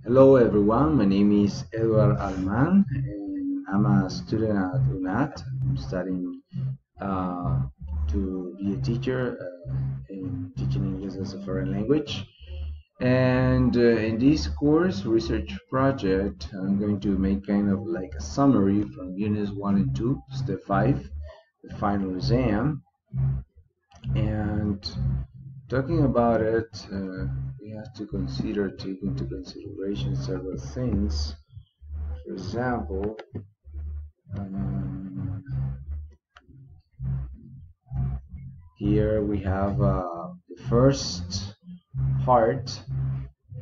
Hello everyone, my name is Edward Alman and I'm a student at UNAT. I'm studying uh, to be a teacher in teaching English as a foreign language. And in this course research project, I'm going to make kind of like a summary from units 1 and 2, step 5, the final exam. And talking about it, we have to take into consideration several things. For example, um, here we have the first part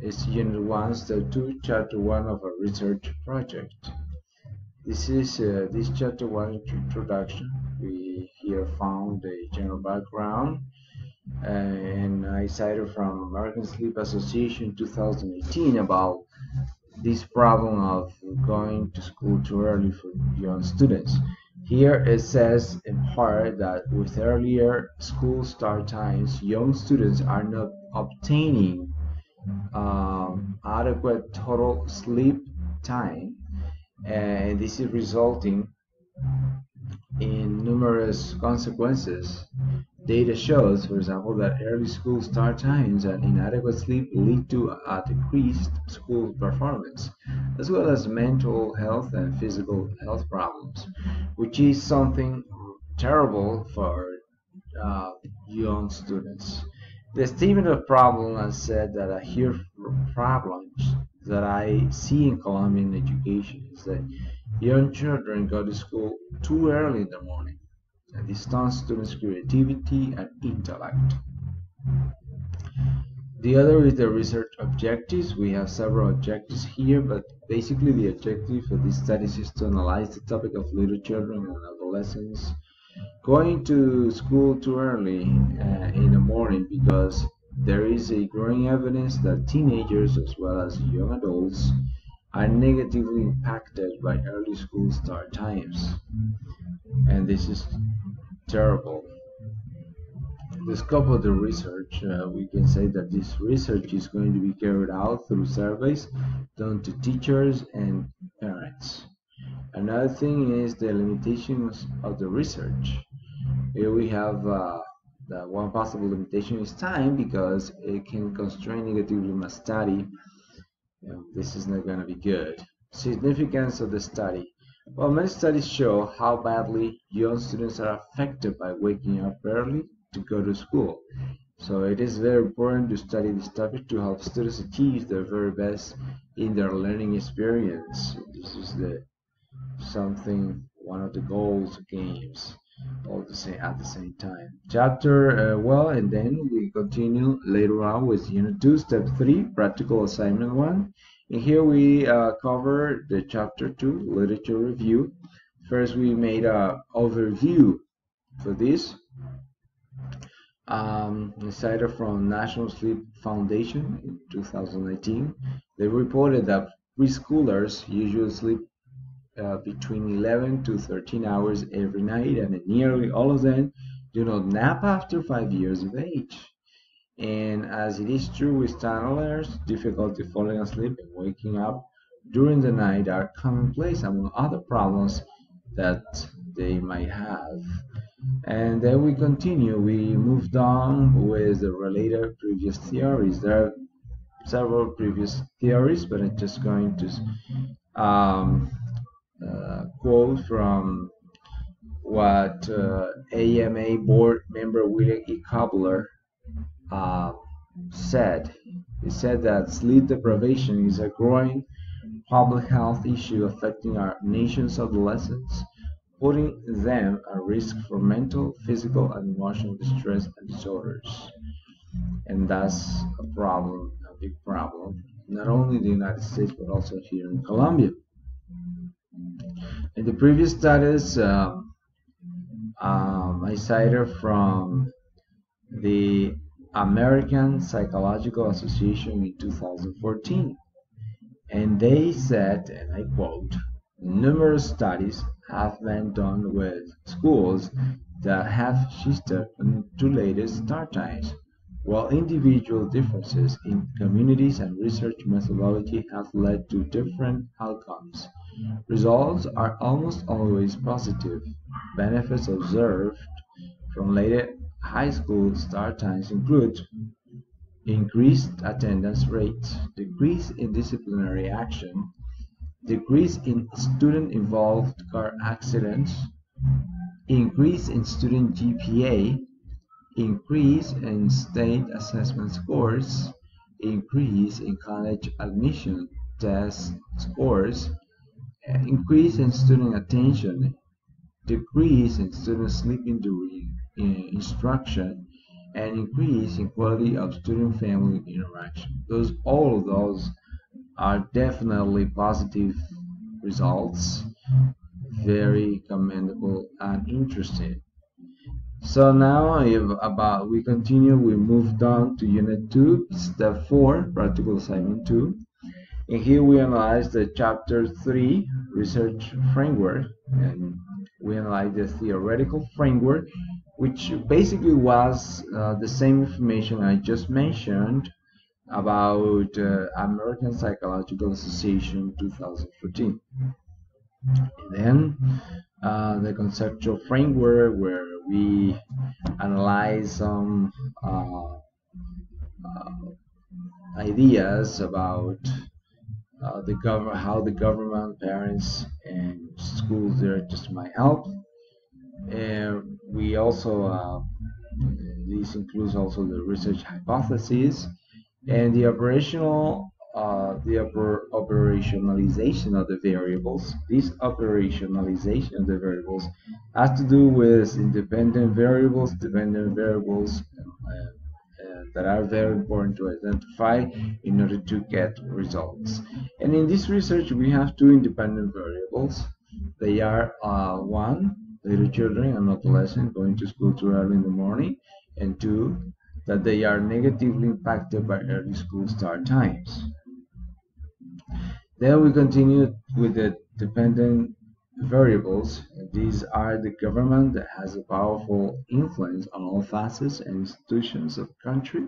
is Unit 1, Step 2, Chapter 1 of a research project. This is this Chapter 1 introduction. We here found a general background, and I cited from American Sleep Association 2018 about this problem of going to school too early for young students. Here it says in part that with earlier school start times, young students are not obtaining adequate total sleep time, and this is resulting in numerous consequences. Data shows, for example, that early school start times and inadequate sleep lead to a decreased school performance, as well as mental health and physical health problems, which is something terrible for uh, young students. The statement of problem has said that I hear problems that I see in Colombian education is that young children go to school too early in the morning, and this stunts students' creativity and intellect. The other is the research objectives. We have several objectives here, but basically the objective of this study is to analyze the topic of little children and adolescents going to school too early in the morning, because there is a growing evidence that teenagers as well as young adults are negatively impacted by early school start times, and this is terrible. The scope of the research, we can say that this research is going to be carried out through surveys done to teachers and parents. Another thing is the limitations of the research. Here we have the one possible limitation is time, because it can constrain negatively my study. This is not going to be good. Significance of the study. Well, many studies show how badly young students are affected by waking up early to go to school. So it is very important to study this topic to help students achieve their very best in their learning experience. This is the something one of the goals of games all the same at the same time. Chapter well, and then we continue later on with Unit 2, Step 3, Practical Assignment 1. And here we cover the Chapter 2, Literature Review. First, we made a overview for this. Cited from National Sleep Foundation in 2019. They reported that preschoolers usually sleep between 11 to 13 hours every night, and nearly all of them do not nap after 5 years of age. And as it is true with toddlers, difficulty falling asleep and waking up during the night are commonplace among other problems that they might have. And then we continue. We moved on with the related previous theories. There are several previous theories, but I'm just going to quote from what AMA board member William E. Cobbler uh, said. He said that sleep deprivation is a growing public health issue affecting our nation's adolescents, putting them at risk for mental, physical, and emotional distress and disorders. And that's a problem, a big problem, not only in the United States but also here in Colombia. In the previous studies, I cited from the American Psychological Association in 2014, and they said, and I quote, numerous studies have been done with schools that have shifted to later start times, while individual differences in communities and research methodology have led to different outcomes. Results are almost always positive. Benefits observed from later high school start times include increased attendance rates, decrease in disciplinary action, decrease in student-involved car accidents, increase in student GPA, increase in state assessment scores, increase in college admission test scores, increase in student attention, decrease in student sleeping during instruction, and increase in quality of student-family interaction. All of those are definitely positive results, very commendable and interesting. So now we continue, we moved on to Unit 2, Step 4, Practical Assignment 2. And here we analyze the Chapter 3, Research Framework, and we analyze the theoretical framework, which basically was the same information I just mentioned about American Psychological Association 2014. And then the conceptual framework, where we analyze some ideas about how the government, parents, and school directors might help. And we also this includes also the research hypothesis and the operationalization of the variables. This operationalization of the variables has to do with independent variables, dependent variables, that are very important to identify in order to get results. And in this research, we have two independent variables. They are one, little children and adolescents going to school too early in the morning, and two, that they are negatively impacted by early school start times. Then we continue with the dependent variables. These are the government that has a powerful influence on all facets and institutions of the country,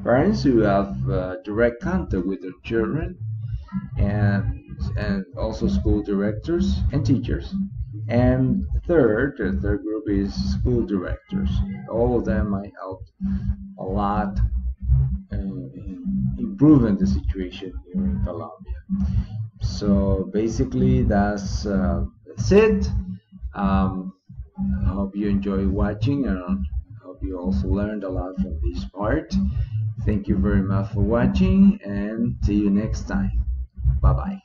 parents who have direct contact with their children, and also school directors and teachers. And the third group is school directors. All of them might help a lot in improving the situation here in Colombia. So basically that's it. I hope you enjoy watching, and I hope you also learned a lot from this part. Thank you very much for watching, and see you next time. Bye bye.